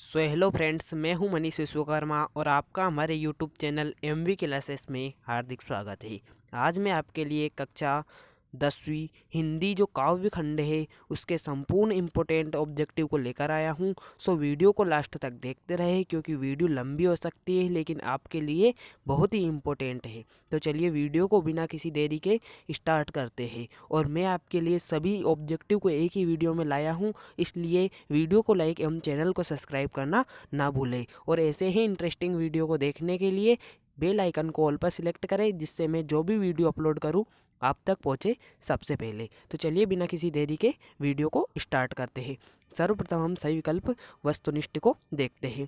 Hello friends, मैं हूं मनीष विश्वकर्मा और आपका हमारे यूट्यूब चैनल एमवी क्लासेस में हार्दिक स्वागत है। आज मैं आपके लिए कक्षा 10वीं हिंदी जो काव्य खंड है उसके संपूर्ण इम्पोर्टेंट ऑब्जेक्टिव को लेकर आया हूं। सो वीडियो को लास्ट तक देखते रहे क्योंकि वीडियो लंबी हो सकती है लेकिन आपके लिए बहुत ही इम्पोर्टेंट है। तो चलिए वीडियो को बिना किसी देरी के स्टार्ट करते हैं। और मैं आपके लिए सभी ऑब्जेक्टिव को एक ही वीडियो में लाया हूं, इसलिए वीडियो को लाइक एवं चैनल को सब्सक्राइब करना ना भूलें। और ऐसे ही इंटरेस्टिंग वीडियो को देखने के लिए बेल आइकन को ऑल पर सिलेक्ट करें, जिससे मैं जो भी वीडियो अपलोड करूं आप तक पहुंचे सबसे पहले। तो चलिए बिना किसी देरी के वीडियो को स्टार्ट करते हैं। सर्वप्रथम हम सही विकल्प वस्तुनिष्ठ को देखते हैं।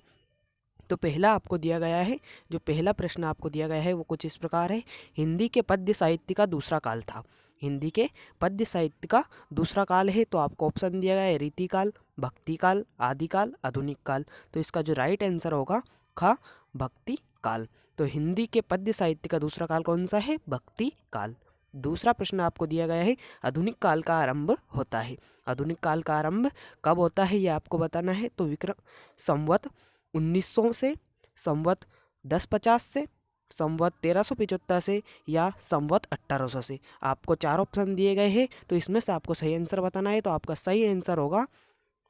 तो पहला आपको दिया गया है, जो पहला प्रश्न आपको दिया गया है वो कुछ इस प्रकार है। हिंदी के पद्य साहित्य का दूसरा काल था। हिंदी के पद्य साहित्य का दूसरा काल है तो आपको ऑप्शन दिया गया है रीतिकाल, भक्तिकाल, आदिकाल, आधुनिक काल। तो इसका जो राइट आंसर होगा खा भक्ति काल। तो हिंदी के पद्य साहित्य का दूसरा काल कौन सा है? भक्ति काल। दूसरा प्रश्न आपको दिया गया है आधुनिक काल का आरंभ होता है। आधुनिक काल का आरंभ कब होता है ये आपको बताना है। तो विक्रम संवत 1900 से, संवत 1050 से, संवत 1375 से या संवत 1800 से। आपको चार ऑप्शन दिए गए हैं तो इसमें से आपको सही आंसर बताना है। तो आपका सही आंसर होगा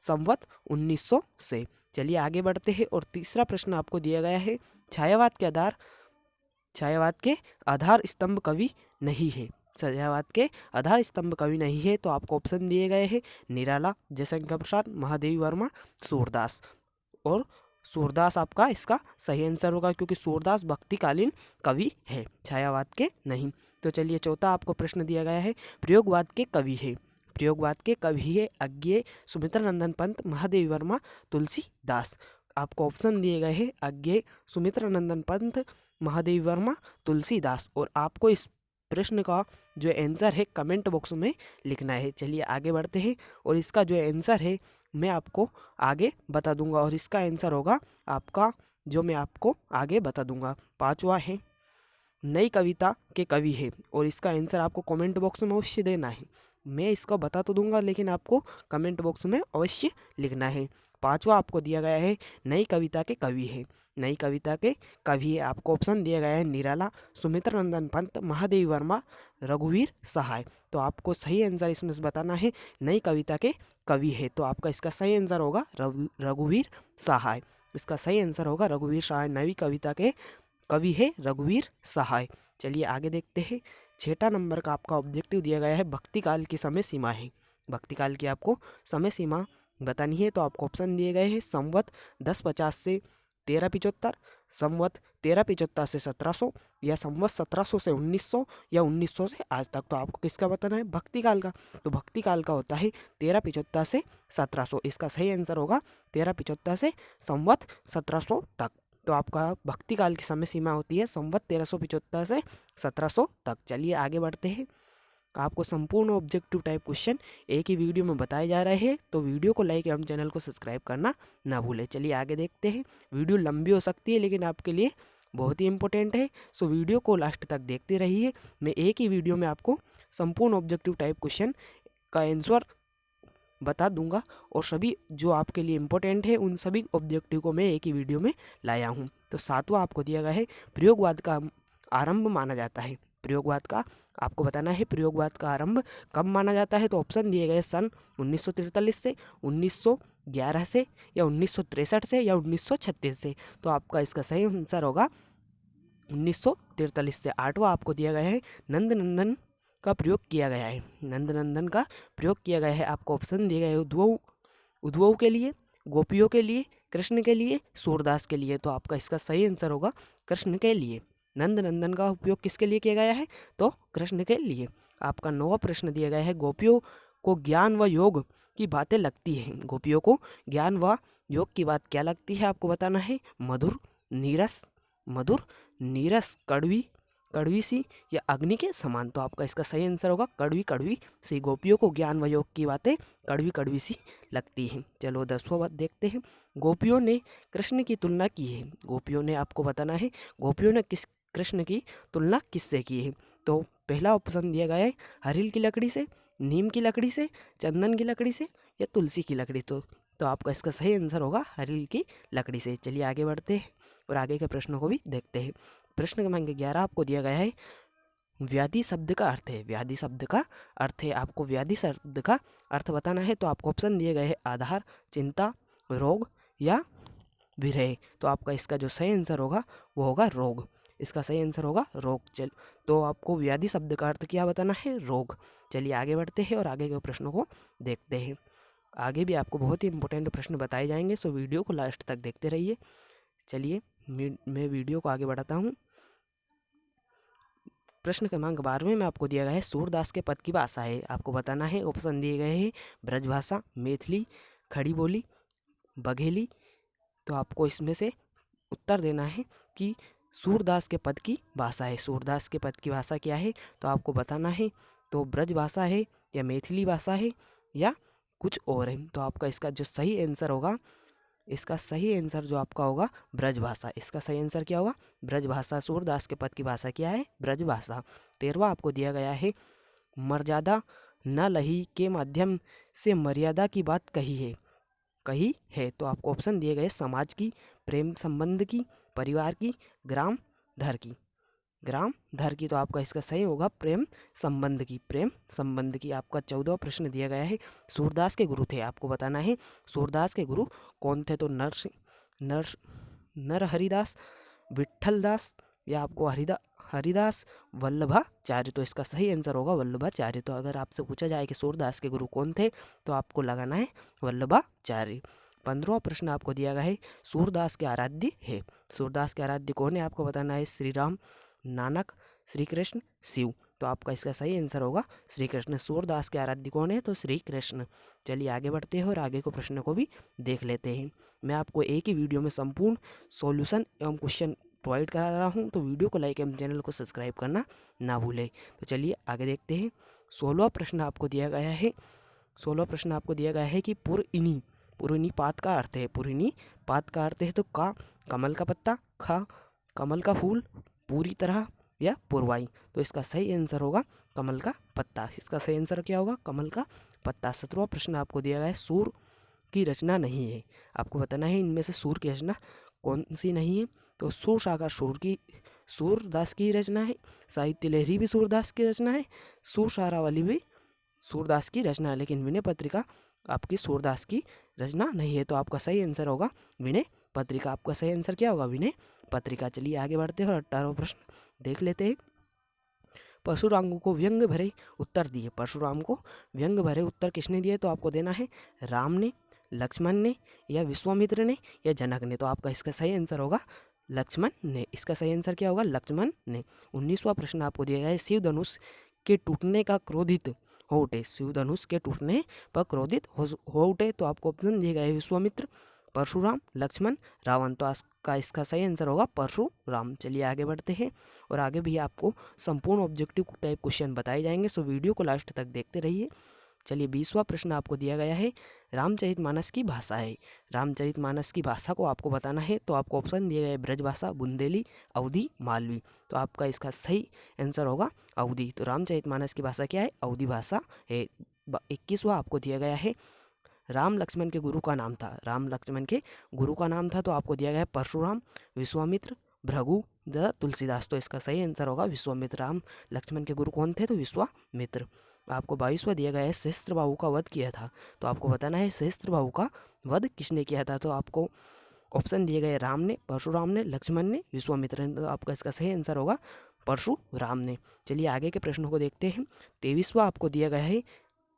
संवत 1900 से। चलिए आगे बढ़ते हैं और तीसरा प्रश्न आपको दिया गया है छायावाद के आधार स्तंभ कवि नहीं है। छायावाद के आधार स्तंभ कवि नहीं है तो आपको ऑप्शन दिए गए हैं निराला, जयशंकर प्रसाद, महादेवी वर्मा, सूरदास। और सूरदास आपका इसका सही आंसर होगा क्योंकि सूरदास भक्तिकालीन कवि है, छायावाद के नहीं। तो चलिए चौथा आपको प्रश्न दिया गया है प्रयोगवाद के कवि है। प्रयोगवाद के कवि है अज्ञेय, सुमित्रा नंदन पंत, महादेवी वर्मा, तुलसीदास। आपको ऑप्शन दिए गए हैं अज्ञेय, सुमित्रा नंदन पंत, महादेवी वर्मा, तुलसीदास। और आपको इस प्रश्न का जो आंसर है कमेंट बॉक्स में लिखना है। चलिए आगे बढ़ते हैं और इसका जो आंसर है मैं आपको आगे बता दूंगा और इसका आंसर होगा आपका जो मैं आपको आगे बता दूंगा। पांचवा है नई कविता के कवि है और इसका आंसर आपको कमेंट बॉक्स में अवश्य देना है। मैं इसका बता तो दूंगा लेकिन आपको कमेंट बॉक्स में अवश्य लिखना है। पांचवा आपको दिया गया है नई कविता के कवि है। नई कविता के कवि है आपको ऑप्शन दिया गया है निराला, सुमित्रा नंदन पंत, महादेवी वर्मा, रघुवीर सहाय। तो आपको सही आंसर इसमें से बताना है नई कविता के कवि है। तो आपका इसका सही आंसर होगा रघुवीर सहाय। इसका सही आंसर होगा रघुवीर सहाय। नई कविता के कवि है रघुवीर सहाय। चलिए आगे देखते हैं। छठा नंबर का आपका ऑब्जेक्टिव दिया गया है भक्ति काल की समय सीमा है। भक्ति काल की आपको समय सीमा बतानी है तो आपको ऑप्शन दिए गए हैं संवत 1050 से 1375, संवत 1375 से 1700 या संवत 1700 से 1900 या 1900 से आज तक। तो आपको किसका बताना है? भक्ति काल का। तो भक्ति काल का होता है 1375 से 1700। इसका सही आंसर होगा 1375 से संवत 1700 तक। तो आपका भक्ति काल की समय सीमा होती है संवत 1375 से 1700 तक। चलिए आगे बढ़ते हैं। आपको संपूर्ण ऑब्जेक्टिव टाइप क्वेश्चन एक ही वीडियो में बताए जा रहे हैं तो वीडियो को लाइक एवं चैनल को सब्सक्राइब करना ना भूलें। चलिए आगे देखते हैं। वीडियो लंबी हो सकती है लेकिन आपके लिए बहुत ही इंपॉर्टेंट है, सो वीडियो को लास्ट तक देखते रहिए। मैं एक ही वीडियो में आपको संपूर्ण ऑब्जेक्टिव टाइप क्वेश्चन का आंसर बता दूंगा और सभी जो आपके लिए इम्पोर्टेंट है उन सभी ऑब्जेक्टिव को मैं एक ही वीडियो में लाया हूँ। तो सातवां आपको दिया गया है प्रयोगवाद का आरंभ माना जाता है। प्रयोगवाद का आपको बताना है प्रयोगवाद का आरंभ कब माना जाता है। तो ऑप्शन दिए गए सन 1943 से, 1911 से या 1963 से या 1936 से। तो आपका इसका सही आंसर होगा 1943 से। आठवां आपको दिया गया है नंद नंदन का प्रयोग किया गया है। नंद नंदन का प्रयोग किया गया है। आपको ऑप्शन दिए गए हैं उद्धव के लिए, गोपियों के लिए, कृष्ण के लिए, सूरदास के लिए। तो आपका इसका सही आंसर होगा कृष्ण के लिए। नंद नंदन का उपयोग किसके लिए किया गया है? तो कृष्ण के लिए। आपका नौवां प्रश्न दिया गया है गोपियों को ज्ञान व योग की बातें लगती है। गोपियों को ज्ञान व योग की बात क्या लगती है आपको बताना है। मधुर नीरस, कड़वी कड़वी सी या अग्नि के समान। तो आपका इसका सही आंसर होगा कड़वी कड़वी सी। गोपियों को ज्ञान व योग की बातें कड़वी कड़वी सी लगती हैं। चलो 10वां बात देखते हैं। गोपियों ने कृष्ण की तुलना की है। गोपियों ने आपको बताना है गोपियों ने कृष्ण की तुलना किससे की है। तो पहला ऑप्शन दिया गया है हरील की लकड़ी से, नीम की लकड़ी से, चंदन की लकड़ी से या तुलसी की लकड़ी। तो तो आपका इसका सही आंसर होगा हरील की लकड़ी से। चलिए आगे बढ़ते हैं और आगे के प्रश्नों को भी देखते हैं। प्रश्न क्रमांक 11 आपको दिया गया है, व्याधि शब्द का अर्थ है। व्याधि शब्द का अर्थ है, आपको व्याधि शब्द का अर्थ बताना है। तो आपको ऑप्शन दिए गए हैं आधार, चिंता, रोग या विरह। तो आपका इसका जो सही आंसर होगा वो होगा रोग। इसका सही आंसर होगा रोग। चल, तो आपको व्याधि शब्द का अर्थ क्या बताना है? रोग। चलिए आगे बढ़ते हैं और आगे के प्रश्नों को देखते हैं। आगे भी आपको बहुत ही इंपॉर्टेंट प्रश्न बताए जाएंगे, सो वीडियो को लास्ट तक देखते रहिए। चलिए मैं वीडियो को आगे बढ़ाता हूँ। प्रश्न क्रमांक 12 में आपको दिया गया है, सूरदास के पद की भाषा है। आपको बताना है, ऑप्शन दिए गए हैं ब्रजभाषा, मैथिली, खड़ी बोली, बघेली। तो आपको इसमें से उत्तर देना है कि सूरदास के पद की भाषा है। सूरदास के पद की भाषा क्या है? तो आपको बताना है, तो ब्रज भाषा है या मैथिली भाषा है या कुछ और है। तो आपका इसका जो सही आंसर होगा, इसका सही आंसर जो आपका होगा ब्रज भाषा। इसका सही आंसर क्या होगा? ब्रज भाषा। सूरदास के पद की भाषा क्या है? ब्रज भाषा। 13वां आपको दिया गया है, मर्यादा न लही के माध्यम से मर्यादा की बात कही है। तो आपको ऑप्शन दिए गए समाज की, प्रेम संबंध की, परिवार की, ग्राम धर की। ग्राम धर की। तो आपका इसका सही होगा प्रेम संबंध की। प्रेम संबंध की। आपका 14वां प्रश्न दिया गया है, सूरदास के गुरु थे। आपको बताना है सूरदास के गुरु कौन थे? तो नर हरिदास, विठल दास या आपको हरिदास वल्लभाचार्य। तो इसका सही आंसर होगा वल्लभाचार्य। तो अगर आपसे पूछा जाए कि सूरदास के गुरु कौन थे, तो आपको लगाना है वल्लभाचार्य। 15वां प्रश्न आपको दिया गया है, सूरदास के आराध्य है। सूरदास के आराध्य कौन है? आपको बताना है श्री राम, नानक, श्री कृष्ण, शिव। तो आपका इसका सही आंसर होगा श्री कृष्ण। सूरदास के आराध्य कौन है? तो श्री कृष्ण। चलिए आगे बढ़ते हैं और आगे के प्रश्न को भी देख लेते हैं। मैं आपको एक ही वीडियो में संपूर्ण सॉल्यूशन एवं क्वेश्चन प्रोवाइड करा रहा हूँ, तो वीडियो को लाइक एवं चैनल को सब्सक्राइब करना ना भूलें। तो चलिए आगे देखते हैं। 16वां प्रश्न आपको दिया गया है। 16वां प्रश्न आपको दिया गया है कि पुरनी पात का अर्थ है। पुरनी पात का अर्थ है, तो का कमल का पत्ता, खा कमल का फूल, पूरी तरह या पुरवाई। तो इसका सही आंसर होगा कमल का पत्ता। इसका सही आंसर क्या होगा? कमल का पत्ता। 17वां प्रश्न आपको दिया गया है, सूर की रचना नहीं है। आपको बताना है इनमें से सूर की रचना कौन सी नहीं है। तो सूर सागर सूरदास की रचना है, साहित्य लहरी भी सूरदास की रचना है, सूर सारावली भी सूरदास की रचना है, लेकिन विनय पत्रिका आपकी सूरदास की रचना नहीं है। तो आपका सही आंसर होगा विनय पत्रिका। आपका सही आंसर क्या होगा? विनय पत्रिका। चलिए आगे बढ़ते हैं और 18वां प्रश्न देख लेते हैं। परशुराम को व्यंग भरे उत्तर दिए। परशुराम को व्यंग भरे उत्तर किसने दिए? तो आपको देना है राम ने, लक्ष्मण ने या विश्वामित्र ने या जनक ने। तो आपका इसका सही आंसर होगा लक्ष्मण ने। इसका सही आंसर क्या होगा? लक्ष्मण ने। 19वां प्रश्न आपको दिया गया है, शिव धनुष के टूटने का क्रोधित हो उठे। शिव धनुष के टूटने पर क्रोधित हो उठे। तो आपको ऑप्शन दिए गए विश्वामित्र, परशुराम, लक्ष्मण, रावण। तो का इसका सही आंसर होगा परशुराम। चलिए आगे बढ़ते हैं और आगे भी आपको संपूर्ण ऑब्जेक्टिव टाइप क्वेश्चन बताए जाएंगे, सो वीडियो को लास्ट तक देखते रहिए। चलिए 20वां प्रश्न आपको दिया गया है, रामचरितमानस की भाषा है। रामचरितमानस की भाषा को आपको बताना है। तो आपको ऑप्शन दिए गए ब्रजभाषा, बुंदेली, अवधी, मालवी। तो आपका इसका सही आंसर होगा अवधी। तो रामचरितमानस की भाषा क्या है? अवधी भाषा है। 21वां आपको दिया गया है, राम लक्ष्मण के गुरु का नाम था। राम लक्ष्मण के गुरु का नाम था। तो आपको दिया गया है परशुराम, विश्वामित्र, भृगु, तुलसीदास। तो इसका सही आंसर होगा विश्वामित्र। राम लक्ष्मण के गुरु कौन थे? तो विश्वामित्र। आपको 22वां दिया गया है, सहस्त्रबाहु का वध किया था। तो आपको बताना है सहस्त्रबाहु का वध किसने किया था। तो आपको ऑप्शन दिए गए राम ने, परशुराम ने, लक्ष्मण ने, विश्वामित्र ने। तो आपका इसका सही आंसर होगा परशुराम ने। चलिए आगे के प्रश्नों को देखते हैं। 23वां आपको दिया गया है,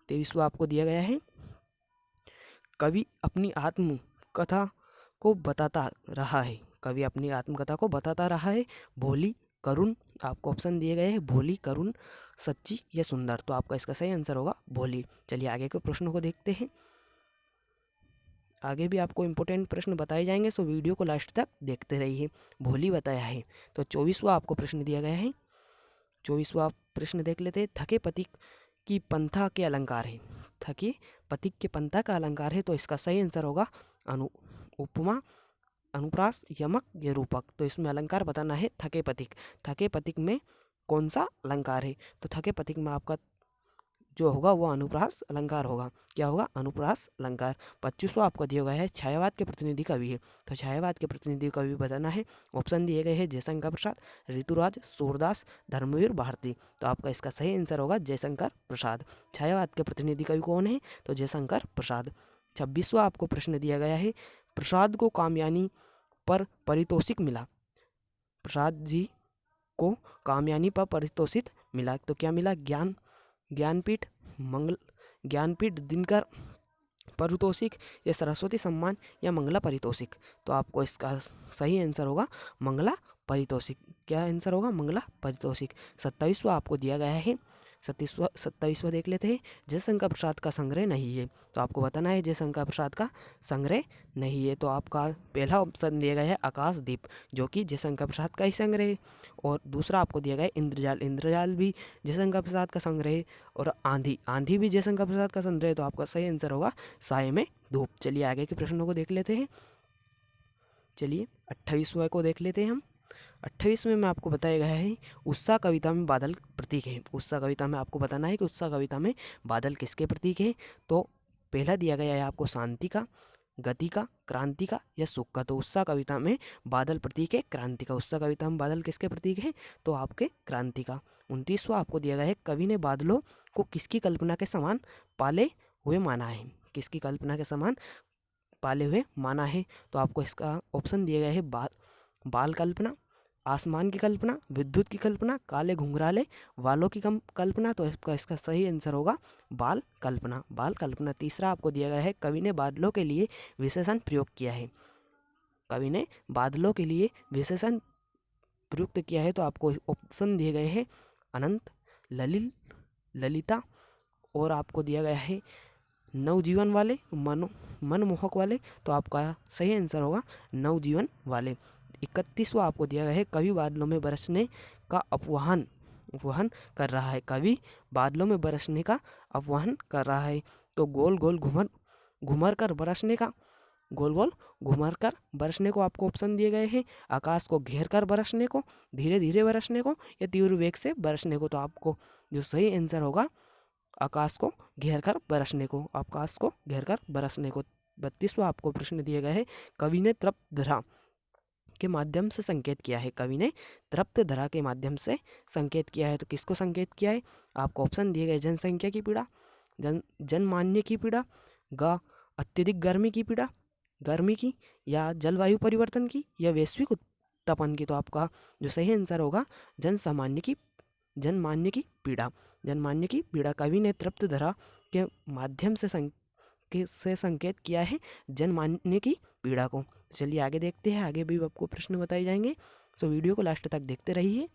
23वां आपको दिया गया है, कवि अपनी आत्मकथा को बताता रहा है। कवि अपनी आत्मकथा को बताता रहा है, भोली, करुण। आपको ऑप्शन दिए गए हैं भोली, करुण, सच्ची या सुंदर। तो आपका इसका सही आंसर होगा भोली। चलिए आगे के प्रश्नों को देखते हैं। आगे भी आपको इंपॉर्टेंट प्रश्न बताए जाएंगे, सो वीडियो को लास्ट तक देखते रहिए। भोली बताया है। तो 24वां आपको प्रश्न दिया गया है। 24वां प्रश्न देख लेते हैं, थके पथिक की पंथा के अलंकार है। थके पथिक के पंथा का अलंकार है। तो इसका सही आंसर होगा उपमा, अनुप्रास, यमक या रूपक। तो इसमें अलंकार बताना है थके पथिक। थके पथिक में कौन सा अलंकार है? तो थके पथिक में आपका जो होगा वो अनुप्रास अलंकार होगा। क्या होगा? अनुप्रास अलंकार। 25वां आपको दिया गया है छायावाद के प्रतिनिधि कवि है, तो छायावाद के प्रतिनिधि कवि बताना है। ऑप्शन दिए गए हैं जयशंकर प्रसाद, ऋतुराज, सूरदास, धर्मवीर भारती। तो आपका इसका सही आंसर होगा जयशंकर प्रसाद। छायावाद के प्रतिनिधि कवि कौन है? तो जयशंकर प्रसाद। 26वां आपको प्रश्न दिया गया है प्रसाद को कामयानी पर पारितोषिक मिला। प्रसाद जी को कामयानी पर पारितोषिक मिला, तो क्या मिला? ज्ञानपीठ, ज्ञानपीठ, दिनकर पारितोषिक, या सरस्वती सम्मान, या मंगला पारितोषिक। तो आपको इसका सही आंसर होगा मंगला पारितोषिक। क्या आंसर होगा? मंगला पारितोषिक। 27वां आपको दिया गया है 27वां देख लेते हैं। जयशंकर प्रसाद का संग्रह नहीं है, तो आपको बताना है जयशंकर प्रसाद का संग्रह नहीं है। तो आपका पहला ऑप्शन दिया गया है आकाशदीप, जो कि जयशंकर प्रसाद का ही संग्रह है। और दूसरा आपको दिया गया है इंद्रजाल, इंद्रजाल भी जयशंकर प्रसाद का संग्रह है। और आंधी, आंधी भी जयशंकर प्रसाद का संग्रह है। तो आपका सही आंसर होगा साय में धूप। चलिए आगे के प्रश्नों को देख लेते हैं। चलिए 28वां को देख लेते हैं हम। 28वें में आपको बताया गया है उत्साह कविता में बादल प्रतीक है। उत्साह कविता में आपको बताना है कि उत्साह कविता में बादल किसके प्रतीक है। तो पहला दिया गया है आपको शांति का, गति का, क्रांति का, या सुख का। तो उत्साह कविता में बादल प्रतीक है क्रांति का। उत्साह कविता में बादल किसके प्रतीक है? तो आपके क्रांति का। 29वां आपको दिया गया है कवि ने बादलों को किसकी कल्पना के समान पाले हुए माना है। किसकी कल्पना के समान पाले हुए माना है। तो आपको इसका ऑप्शन दिया गया है बाल कल्पना, आसमान की कल्पना, विद्युत की कल्पना, काले घुंघराले वालों की कल्पना। तो इसका सही आंसर होगा बाल कल्पना। बाल कल्पना। तीसरा आपको दिया गया है कवि ने बादलों के लिए विशेषण प्रयोग किया है। कवि ने बादलों के लिए विशेषण प्रयुक्त किया है। तो आपको ऑप्शन दिए गए हैं अनंत, ललिल, ललिता, और आपको दिया गया है नवजीवन वाले, मनमोहक वाले। तो आपका सही आंसर होगा नवजीवन वाले। 31वां आपको दिया गया है कवि बादलों में बरसने का अपवाहन कर रहा है। कवि बादलों में बरसने का अपवाहन कर रहा है। तो गोल गोल घुमर कर बरसने का, गोल गोल घुमर कर बरसने को आपको ऑप्शन दिए गए हैं। आकाश को घेर कर बरसने को, धीरे धीरे बरसने को, या तीव्र वेग से बरसने को। तो आपको जो सही आंसर होगा आकाश को घेर कर बरसने को, आकाश को घेर कर बरसने को। 32वां आपको प्रश्न दिया गया है कवि ने तृप्त धरा के माध्यम से संकेत किया है। कवि ने तृप्त धरा के माध्यम से संकेत किया है। तो किसको संकेत किया है? आपको ऑप्शन दिए गए जनसंख्या की पीड़ा, जनमान्य की पीड़ा, ग अत्यधिक गर्मी की पीड़ा, गर्मी की, या जलवायु परिवर्तन की, या वैश्विक उत्तापन की। तो आपका जो सही आंसर होगा जनमान्य की पीड़ा। जनमान्य की पीड़ा। कवि ने तृप्त धरा के माध्यम से संकेत किया है जनमान्य की पीड़ा को। चलिए आगे देखते हैं, आगे भी आपको प्रश्न बताए जाएंगे, तो वीडियो को लास्ट तक देखते रहिए।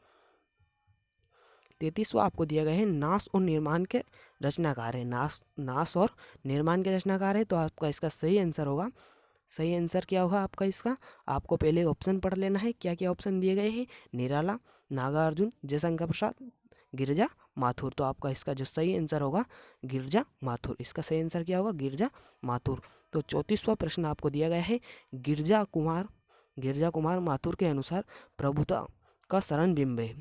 33वां आपको दिया गया है नाश और निर्माण के रचनाकार है। नाश और निर्माण के रचनाकार है। तो आपका इसका सही आंसर होगा, सही आंसर क्या होगा आपका इसका? आपको पहले ऑप्शन पढ़ लेना है। क्या क्या ऑप्शन दिए गए हैं? निराला, नागार्जुन, जयशंकर प्रसाद, गिरजा माथुर। तो आपका इसका जो सही आंसर होगा गिरजा माथुर। इसका सही आंसर क्या होगा? गिरजा माथुर। तो 34वां प्रश्न आपको दिया गया है गिरजा कुमार माथुर के अनुसार प्रभुता का शरण बिंब है।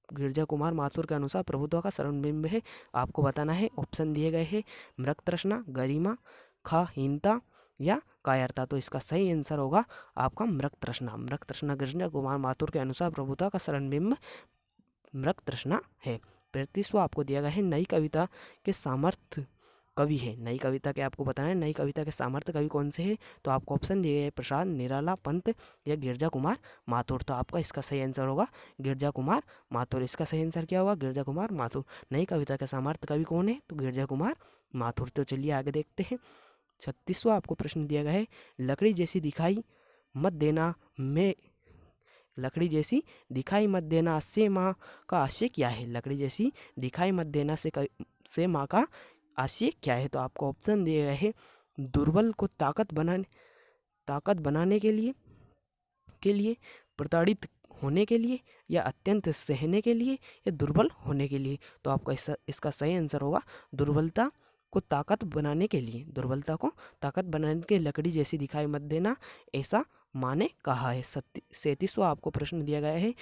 गिरजा कुमार माथुर के अनुसार प्रभुता का शरण बिंब है। आपको बताना है। ऑप्शन दिए गए हैं मृग तृष्णा, गरिमा, खहीनता, या कायरता। तो इसका सही आंसर होगा आपका मृग तृष्णा। मृग तृष्णा गिरजा कुमार माथुर के अनुसार प्रभुता का शरण बिंब मृग तृष्णा है। 35वां आपको दिया गया है नई कविता के सामर्थ्य कवि है। नई कविता के आपको बताना है नई कविता के सामर्थ्य कवि कौन से है। तो आपको ऑप्शन दिए गए प्रसाद, निराला, पंत, या गिरजा कुमार माथुर। तो आपका इसका सही आंसर होगा गिरजा कुमार माथुर। इसका सही आंसर क्या होगा? गिरजा कुमार माथुर। नई कविता के सामर्थ्य कवि कौन है? तो गिरजा कुमार माथुर। तो चलिए आगे देखते हैं। 36वां आपको प्रश्न दिया गया है लकड़ी जैसी दिखाई मत देना में, लकड़ी जैसी दिखाई मत देना से माँ का आशय क्या है? लकड़ी जैसी दिखाई मत देना से माँ का आशय क्या है? तो आपको ऑप्शन दिए गए हैं दुर्बल को ताकत बनाने के लिए, प्रताड़ित होने के लिए, या अत्यंत सहने के लिए, या दुर्बल होने के लिए। तो आपका इसका सही आंसर होगा दुर्बलता को ताकत बनाने के लिए। दुर्बलता को ताकत बनाने के लकड़ी जैसी दिखाई मत देना ऐसा माने कहा है। 37वां आपको प्रश्न दिया गया है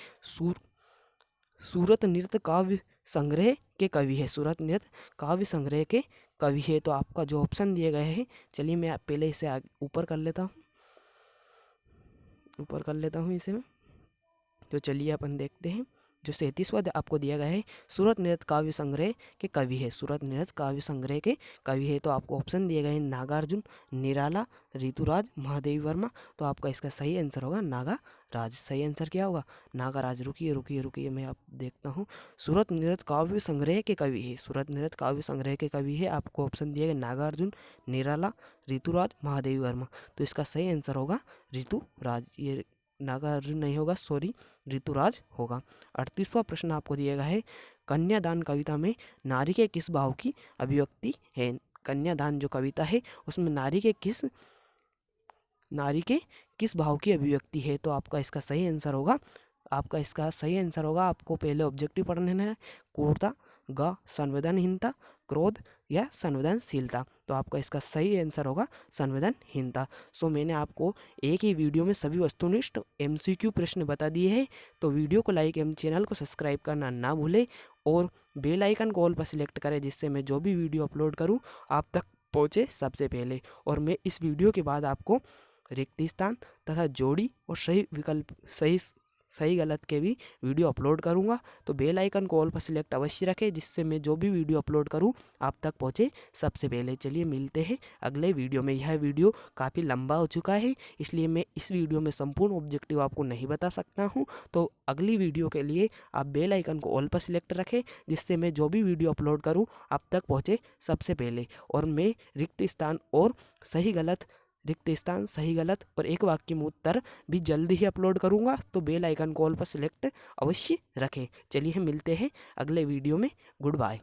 सूरत नृत्य काव्य संग्रह के कवि है, सूरत नृत्य काव्य संग्रह के कवि है। तो आपका जो ऑप्शन दिए गए हैं, चलिए मैं पहले इसे ऊपर कर लेता हूँ इसे मैं। तो चलिए अपन देखते हैं, जो 37वां आपको दिया गया है, सूरत नृत्य काव्य संग्रह के कवि है, सूरत नृत्य काव्य संग्रह के कवि है। तो आपको ऑप्शन दिए गए हैं नागार्जुन, निराला, ऋतुराज, महादेवी वर्मा। तो आपका इसका सही आंसर होगा नागाराज। सही आंसर क्या होगा? नागाराज। रुकिए मैं आप देखता हूँ। सूरत नृत्य काव्य संग्रह के कवि है, सूरत नृत्य काव्य संग्रह के कवि है। आपको ऑप्शन दिए गए नागार्जुन, निराला, ऋतुराज, महादेवी वर्मा। तो इसका सही आंसर होगा ऋतुराज। ये नागार्जुन नहीं होगा, सॉरी, ऋतुराज होगा। 38वां प्रश्न आपको दिया गया है, कन्यादान कविता में नारी के किस भाव की अभिव्यक्ति है? कन्यादान जो कविता है उसमें नारी के किस भाव की अभिव्यक्ति है? तो आपका इसका सही आंसर होगा, आपको पहले ऑब्जेक्टिव पढ़ना है, क्रूरता, ग संवेदनहीनता, क्रोध या संवेदनशीलता। तो आपका इसका सही आंसर होगा संवेदनहीनता। सो मैंने आपको एक ही वीडियो में सभी वस्तुनिष्ठ MCQ प्रश्न बता दिए हैं। तो वीडियो को लाइक एवं चैनल को सब्सक्राइब करना ना भूलें और बेल आइकन को ऑल पर सिलेक्ट करें, जिससे मैं जो भी वीडियो अपलोड करूं आप तक पहुंचे सबसे पहले। और मैं इस वीडियो के बाद आपको रिक्त स्थान तथा जोड़ी और सही विकल्प, सही गलत के भी वीडियो अपलोड करूंगा। तो बेल आइकन को ऑल पर सिलेक्ट अवश्य रखें, जिससे मैं जो भी वीडियो अपलोड करूं आप तक पहुंचे सबसे पहले। चलिए मिलते हैं अगले वीडियो में। यह वीडियो काफ़ी लंबा हो चुका है, इसलिए मैं इस वीडियो में संपूर्ण ऑब्जेक्टिव आपको नहीं बता सकता हूं। तो अगली वीडियो के लिए आप बेल आइकन को ऑल पर सिलेक्ट रखें, जिससे मैं जो भी वीडियो अपलोड करूँ आप तक पहुँचे सबसे पहले। और मैं रिक्त स्थान और सही गलत और एक वाक्य में उत्तर भी जल्दी ही अपलोड करूंगा। तो बेल आइकन कॉल पर सिलेक्ट अवश्य रखें। चलिए मिलते हैं अगले वीडियो में। Good bye.